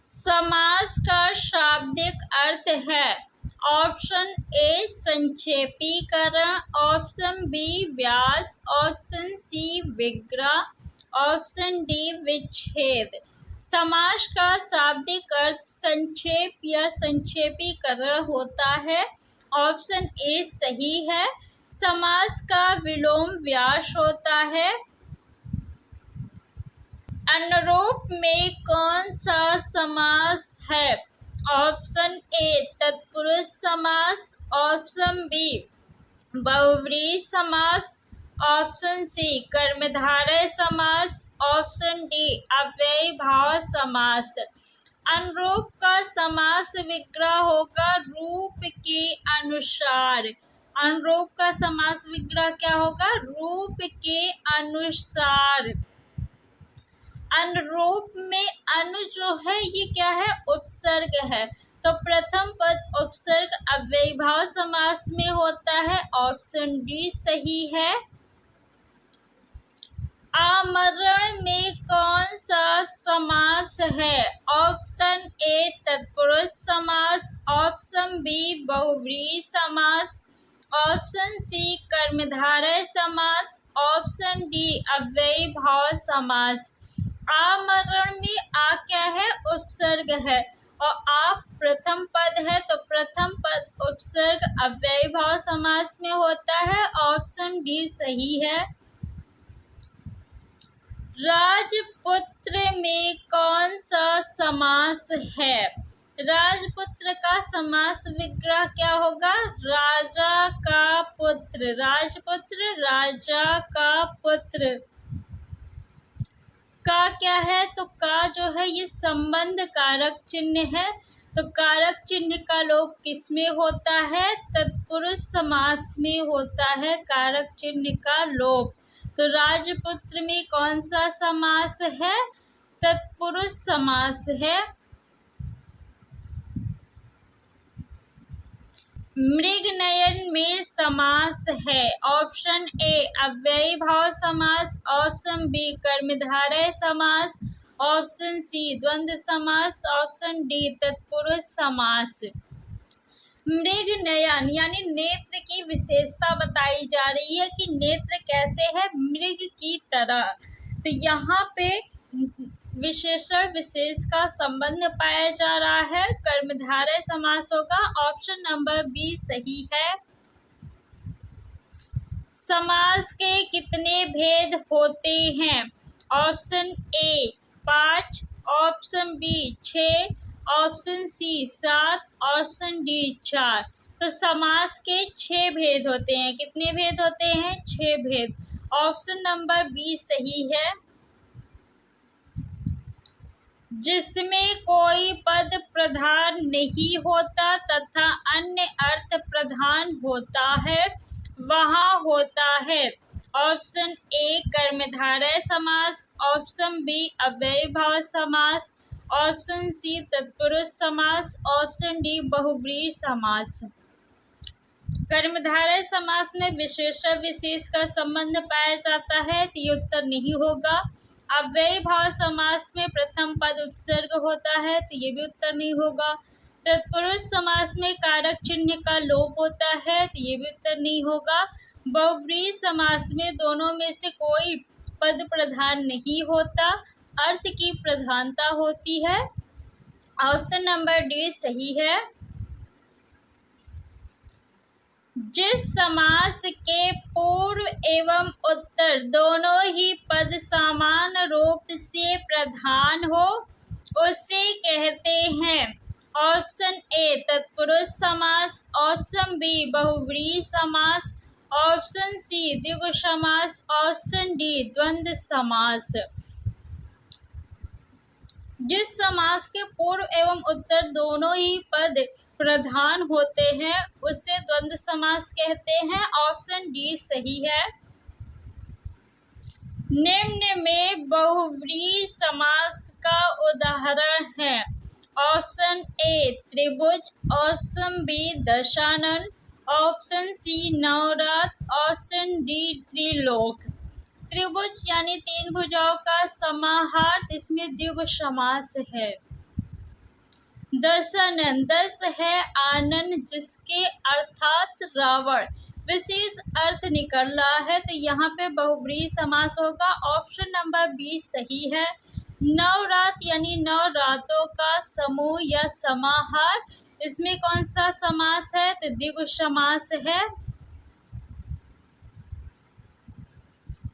समास का शाब्दिक अर्थ है ऑप्शन ए संक्षेपीकरण, ऑप्शन बी व्यास, ऑप्शन सी विग्रह, ऑप्शन डी विच्छेद। समास का शाब्दिक अर्थ संक्षेप या संक्षेपीकरण होता है। ऑप्शन ए सही है। समास का विलोम व्यास होता है। अनुरूप में कौन सा समास है? ऑप्शन ए तत्पुरुष समास, ऑप्शन बी बहुव्रीहि समास, ऑप्शन सी कर्मधारय समास, ऑप्शन डी अव्ययीभाव समास। अनुरूप का समास विग्रह होगा रूप के अनुसार। अनुरूप का समास विग्रह क्या होगा? रूप के अनुसार। अनुरूप में अनु जो है ये क्या है? उपसर्ग है। तो प्रथम पद उपसर्ग अव्ययीभाव समास में होता है। ऑप्शन डी सही है। आमरण में कौन सा समास है? ऑप्शन ए तत्पुरुष समास, ऑप्शन बी बहुव्रीहि समास, ऑप्शन सी कर्मधारय समास, ऑप्शन डी अव्ययीभाव समास। आमरण में आ क्या है? उपसर्ग है और आप प्रथम पद है तो प्रथम पद उपसर्ग अव्ययीभाव समास में होता है। ऑप्शन डी सही है। राजपुत्र में कौन सा समास है? राजपुत्र का समास विग्रह क्या होगा? राजा का पुत्र। राजपुत्र राजा का पुत्र। का क्या है? तो का जो है ये संबंध कारक चिन्ह है। तो कारक चिन्ह का लोप किस में होता है? तत्पुरुष समास में होता है कारक चिन्ह का लोप। तो राजपुत्र में कौन सा समास है? तत्पुरुष समास है। मृगनयन में समास है। ऑप्शन ए अव्ययीभाव समास, ऑप्शन बी कर्मधारय समास, ऑप्शन सी द्वंद्व समास, ऑप्शन डी तत्पुरुष समास। मृगनयन यानी नेत्र की विशेषता बताई जा रही है कि नेत्र कैसे है? मृग की तरह। तो यहाँ पे विशेषण विशेष का संबंध पाया जा रहा है। कर्मधारय समास होगा। ऑप्शन नंबर बी सही है। समास के कितने भेद होते हैं? Option A 5, option B 6, option C 7, option D 4। तो समास के 6 भेद होते हैं। कितने भेद होते हैं? 6 भेद। ऑप्शन नंबर बी सही है। जिसमें कोई पद प्रधान नहीं होता तथा अन्य अर्थ प्रधान होता है वहाँ होता है। ऑप्शन ए कर्मधारय समास, ऑप्शन बी अव्ययीभाव समास, ऑप्शन सी तत्पुरुष समास, ऑप्शन डी बहुव्रीहि समास। कर्मधारय समास में विशेषण विशेष का संबंध पाया जाता है तो ये उत्तर नहीं होगा। अव्ययीभाव समास में प्रथम पद उपसर्ग होता है तो ये भी उत्तर नहीं होगा। तत्पुरुष समास में कारक चिन्ह का लोप होता है तो ये भी उत्तर नहीं होगा। बहुव्रीहि समास में दोनों में से कोई पद प्रधान नहीं होता, अर्थ की प्रधानता होती है। ऑप्शन नंबर डी सही है। जिस समास के पूर्व एवं उत्तर दोनों ही पद समान रूप से प्रधान हो उसे कहते हैं। ऑप्शन ए तत्पुरुष समास, ऑप्शन बी बहुव्रीहि समास, ऑप्शन सी द्विगु समास, ऑप्शन डी द्वंद्व समास। जिस समास के पूर्व एवं उत्तर दोनों ही पद प्रधान होते हैं उसे द्वंद्व समास कहते हैं। ऑप्शन डी सही है। निम्न में बहुव्रीहि समास का उदाहरण है। ऑप्शन ए त्रिभुज, ऑप्शन बी दशानन, ऑप्शन सी नवरथ, ऑप्शन डी त्रिलोक। त्रिभुज यानी 3 भुजाओं का समाहार, इसमें द्विगु समास है। दशानन, दस है आनन जिसके अर्थात रावण, विशेष अर्थ निकल रहा है तो यहाँ पे बहुब्रीहि समास होगा। ऑप्शन नंबर 20 सही है। नवरात यानी नौ रातों का समूह या समाहार, इसमें कौन सा समास है तो द्विगु समास है।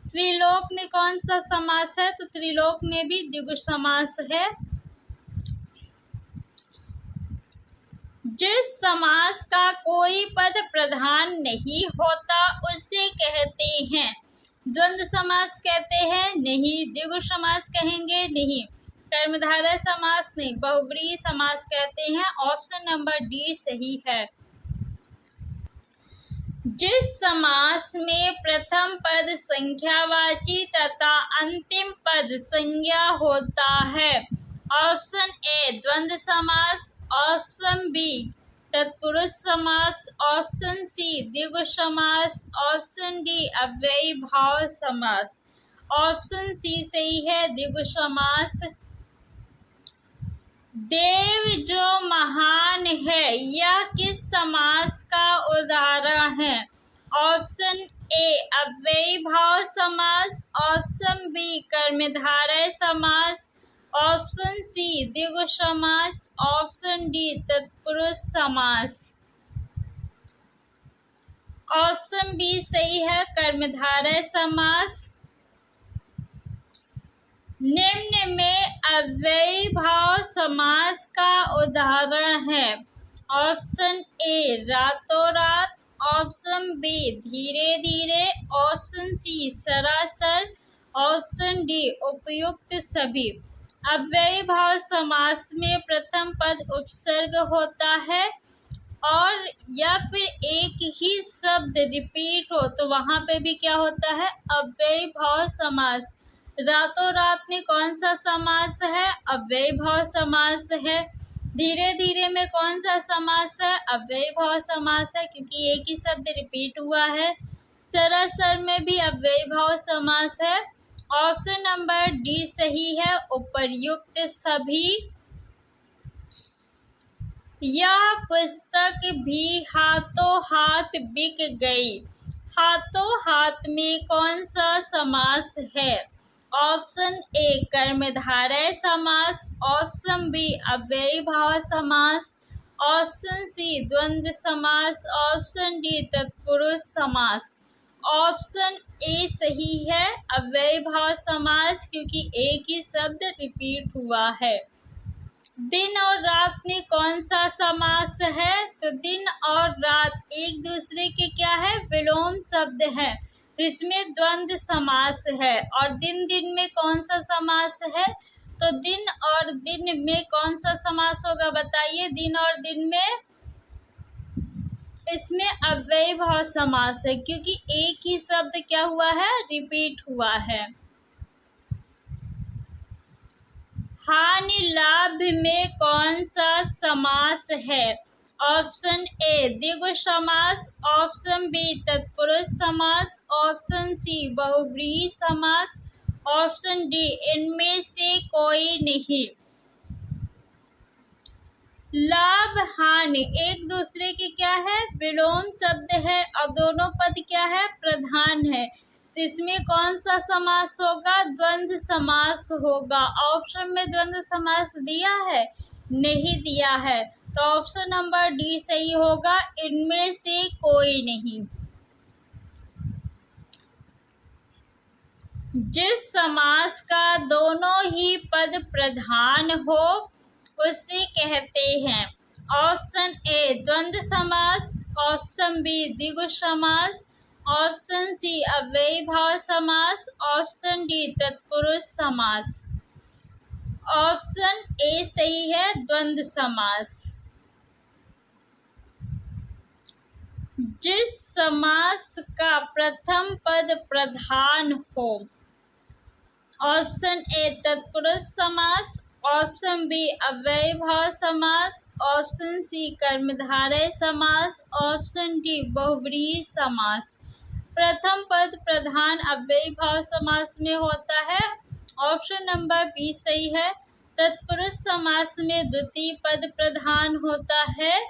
त्रिलोक में कौन सा समास है तो त्रिलोक में भी द्विगु समास है। जिस समास का कोई पद प्रधान नहीं होता उसे कहते हैं द्वंद्व समास कहते हैं नहीं, द्विगु समास कहेंगे नहीं, कर्मधारय समास नहीं, बहुब्रीहि समास कहते हैं। ऑप्शन नंबर डी सही है। जिस समास में प्रथम पद संख्यावाची तथा अंतिम पद संज्ञा होता है। ऑप्शन ए द्वंद्व समास, ऑप्शन बी तत्पुरुष समास, ऑप्शन सी द्विगु समास, ऑप्शन डी अव्ययी भाव समास। ऑप्शन सी सही है, द्विगु समास। देव जो महान है यह किस समास का उदाहरण है। ऑप्शन ए अव्ययी भाव समास, ऑप्शन बी कर्मधारय समास, ऑप्शन सी द्विगु समास, ऑप्शन डी तत्पुरुष समास। ऑप्शन बी सही है, कर्मधारय समास। निम्न में अव्ययी भाव समास का उदाहरण है। ऑप्शन ए रातों रात, ऑप्शन बी धीरे धीरे, ऑप्शन सी सरासर, ऑप्शन डी उपयुक्त सभी। अव्ययी भाव समास में प्रथम पद उपसर्ग होता है और या फिर एक ही शब्द रिपीट हो तो वहां पे भी क्या होता है, अव्ययी भाव समास। रातों रात में कौन सा समास है, अव्ययी भाव समास है। धीरे धीरे में कौन सा समास है, अव्ययी भाव समास है क्योंकि एक ही शब्द रिपीट हुआ है। सरासर में भी अव्ययी भाव समास है। ऑप्शन नंबर डी सही है, उपर्युक्त सभी। यह पुस्तक भी हाथों हाथ बिक गई। हाथों हाथ में कौन सा समास है। ऑप्शन ए कर्मधारय समास, ऑप्शन बी अव्ययी भाव समास, ऑप्शन सी द्वंद्व समास, ऑप्शन डी तत्पुरुष समास। ऑप्शन ए सही है, अव्ययी भाव समास, क्योंकि एक ही शब्द रिपीट हुआ है। दिन और रात में कौन सा समास है तो दिन और रात एक दूसरे के क्या है, विलोम शब्द है, तो इसमें द्वंद्व समास है। और दिन दिन में कौन सा समास है तो दिन और दिन में कौन सा समास होगा बताइए। दिन और दिन में इसमें अव्ययी भाव समास है क्योंकि एक ही शब्द क्या हुआ है, रिपीट हुआ है। हानि लाभ में कौन सा समास है। ऑप्शन ए द्विगु समास, ऑप्शन बी तत्पुरुष समास, ऑप्शन सी बहुब्रीहि समास, ऑप्शन डी इनमें से कोई नहीं। लाभ हानि एक दूसरे के क्या है, विलोम शब्द है और दोनों पद क्या है, प्रधान है, तो इसमें कौन सा समास होगा, द्वंद्व समास होगा। ऑप्शन में द्वंद्व समास दिया है, नहीं दिया है, तो ऑप्शन नंबर डी सही होगा, इनमें से कोई नहीं। जिस समास का दोनों ही पद प्रधान हो उसे कहते हैं। ऑप्शन ए द्वंद्व समास, ऑप्शन बी द्विगु समास, ऑप्शन सी अव्ययी भाव समास, ऑप्शन डी तत्पुरुष समास। ऑप्शन ए सही है, द्वंद्व समास। जिस समास का प्रथम पद प्रधान हो। ऑप्शन ए तत्पुरुष समास, ऑप्शन बी अव्ययी भाव समास, ऑप्शन सी कर्मधारय समास, ऑप्शन डी बहुब्रीहि समास। प्रथम पद प्रधान अव्ययी भाव समास में होता है। ऑप्शन नंबर बी सही है, तत्पुरुष समास में द्वितीय पद प्रधान होता है।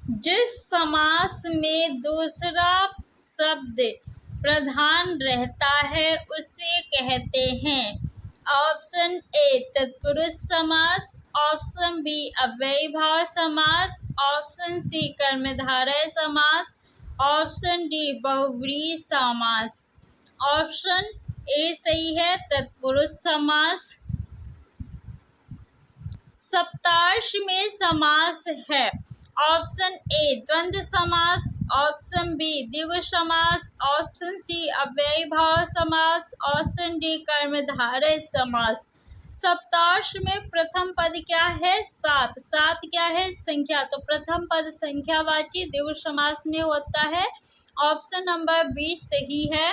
जिस समास में दूसरा शब्द प्रधान रहता है उसे कहते हैं ऑप्शन ए तत्पुरुष समास, ऑप्शन बी अव्ययीभाव समास, ऑप्शन सी कर्मधारय समास, ऑप्शन डी बहुव्रीहि समास। ऑप्शन ए सही है, तत्पुरुष समास। सप्तार्ष में समास है ऑप्शन ए द्वंद्व समास, ऑप्शन बी द्विगु समास, ऑप्शन सी अव्ययीभाव समास, ऑप्शन डी कर्मधारय समास। सप्तार्ष में प्रथम पद क्या है? सात। सात क्या है? संख्या। तो प्रथम पद संख्यावाची द्विगु समास में होता है। ऑप्शन नंबर बी सही है।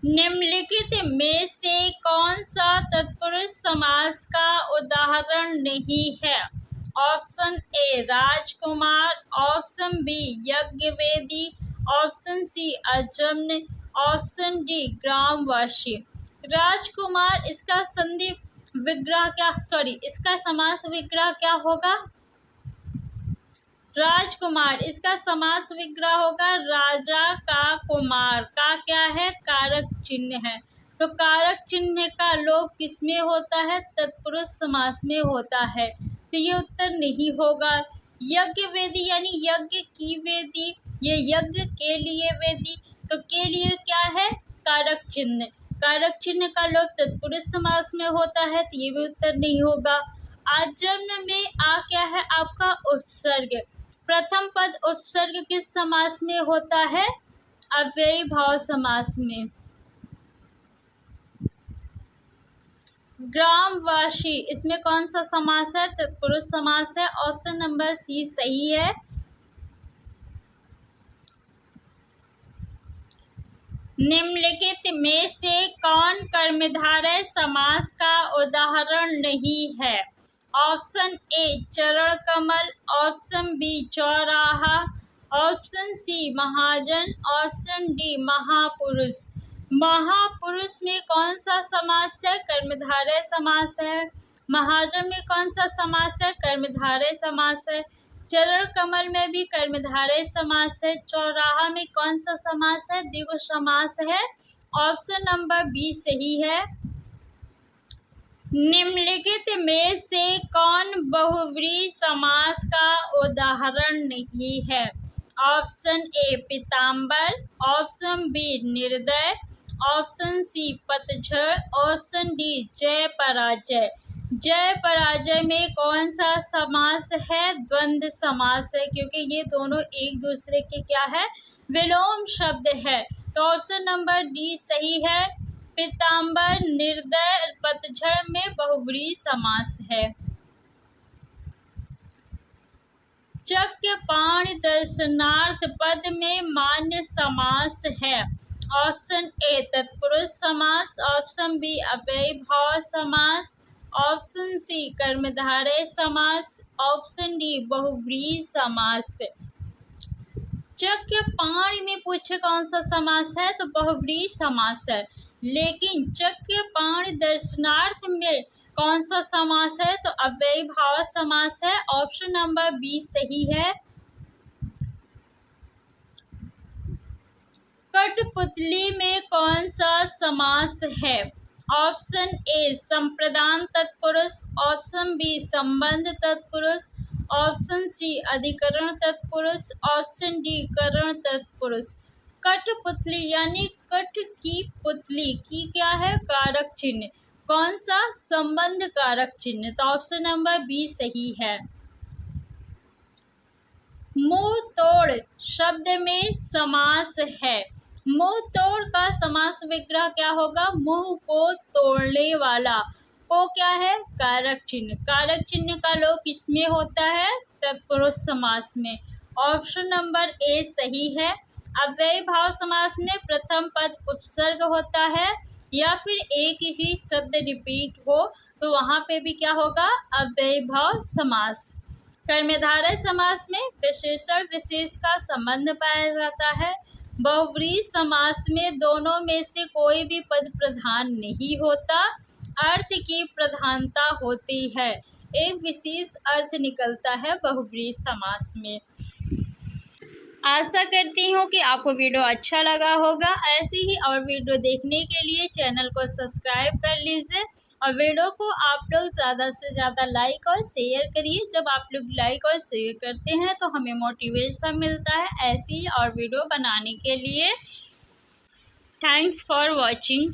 निम्नलिखित में से कौन सा तत्पुरुष समास का उदाहरण नहीं है? ऑप्शन ए राजकुमार, ऑप्शन बी यज्ञवेदी, ऑप्शन सी अजम्न, ऑप्शन डी ग्रामवासी। राजकुमार इसका संधि विग्रह इसका समास विग्रह क्या होगा? राजकुमार इसका समास विग्रह होगा राजा का कुमार। का क्या है? कारक चिन्ह है। तो कारक चिन्ह का लोप किसमें होता है? तत्पुरुष समास में होता है। तो ये उत्तर नहीं होगा। यज्ञ वेदी यानी यज्ञ की वेदी, ये यज्ञ के लिए वेदी। तो के लिए क्या है? कारक चिन्ह। कारक चिन्ह का लोप तत्पुरुष समास में होता है, तो ये भी उत्तर नहीं होगा। आजन्म में आ क्या है? आपका उपसर्ग। प्रथम पद उपसर्ग किस समास में होता है? अव्ययीभाव समास में। ग्रामवासी इसमें कौन सा समास है? तत्पुरुष समास है। ऑप्शन नंबर सी सही है। निम्नलिखित में से कौन कर्मधारय समास का उदाहरण नहीं है? ऑप्शन ए चरण कमल, ऑप्शन बी चौराहा, ऑप्शन सी महाजन, ऑप्शन डी महापुरुष। महापुरुष में कौन सा समास है? कर्मधारय समास है। महाजन में कौन सा समास है? कर्मधारय समास है। चरण कमल में भी कर्मधारय समास है। चौराहा में कौन सा समास है? द्विगु समास है। ऑप्शन नंबर बी सही है। निम्नलिखित में से कौन बहुव्रीहि समास का उदाहरण नहीं है? ऑप्शन ए पीताम्बर, ऑप्शन बी निर्दय, ऑप्शन सी पतझड़, ऑप्शन डी जय पराजय। जय पराजय में कौन सा समास है? द्वंद्व समास है, क्योंकि ये दोनों एक दूसरे के क्या है? विलोम शब्द है। तो ऑप्शन नंबर डी सही है। पीताम्बर, निर्दय, पतझड़ में बहुव्रीहि समास है। चक्र पाणि दर्शनार्थ पद में मान्य समास है। ऑप्शन ए तत्पुरुष समास, ऑप्शन बी अव्ययीभाव समास, ऑप्शन सी कर्मधारय समास, ऑप्शन डी बहुव्रीहि समास। चक्र पाणि में पूछे कौन सा समास है? तो बहुव्रीहि समास है। लेकिन चक्र पाणि दर्शनार्थ में कौन सा समास है? तो अव्ययीभाव समास है। ऑप्शन नंबर बी सही है। कठपुतली में कौन सा समास है? ऑप्शन ए संप्रदान तत्पुरुष, ऑप्शन बी संबंध तत्पुरुष, ऑप्शन सी अधिकरण तत्पुरुष, ऑप्शन डी करण तत्पुरुष। कठपुतली यानी कठ की पुतली की क्या है? कारक चिन्ह। कौन सा? संबंध कारक चिन्ह। तो ऑप्शन नंबर बी सही है। मुंह तोड़ शब्द में समास है। मुंह तोड़ का समास विग्रह क्या होगा? मुंह को तोड़ने वाला। को क्या है? कारक चिन्ह। कारक चिन्ह का लोप किसमें होता है? तत्पुरुष समास में। ऑप्शन नंबर ए सही है। अव्ययीभाव समास में प्रथम पद उपसर्ग होता है, या फिर एक ही शब्द रिपीट हो तो वहां पे भी क्या होगा? अव्ययीभाव समास। कर्मधारय समास में विशेषण विशेष का संबंध पाया जाता है। बहुव्रीहि समास में दोनों में से कोई भी पद प्रधान नहीं होता, अर्थ की प्रधानता होती है। एक विशेष अर्थ निकलता है बहुव्रीहि समास में। आशा करती हूँ कि आपको वीडियो अच्छा लगा होगा। ऐसी ही और वीडियो देखने के लिए चैनल को सब्सक्राइब कर लीजिए और वीडियो को आप लोग ज़्यादा से ज़्यादा लाइक और शेयर करिए। जब आप लोग लाइक और शेयर करते हैं तो हमें मोटिवेशन मिलता है ऐसी और वीडियो बनाने के लिए। Thanks for watching.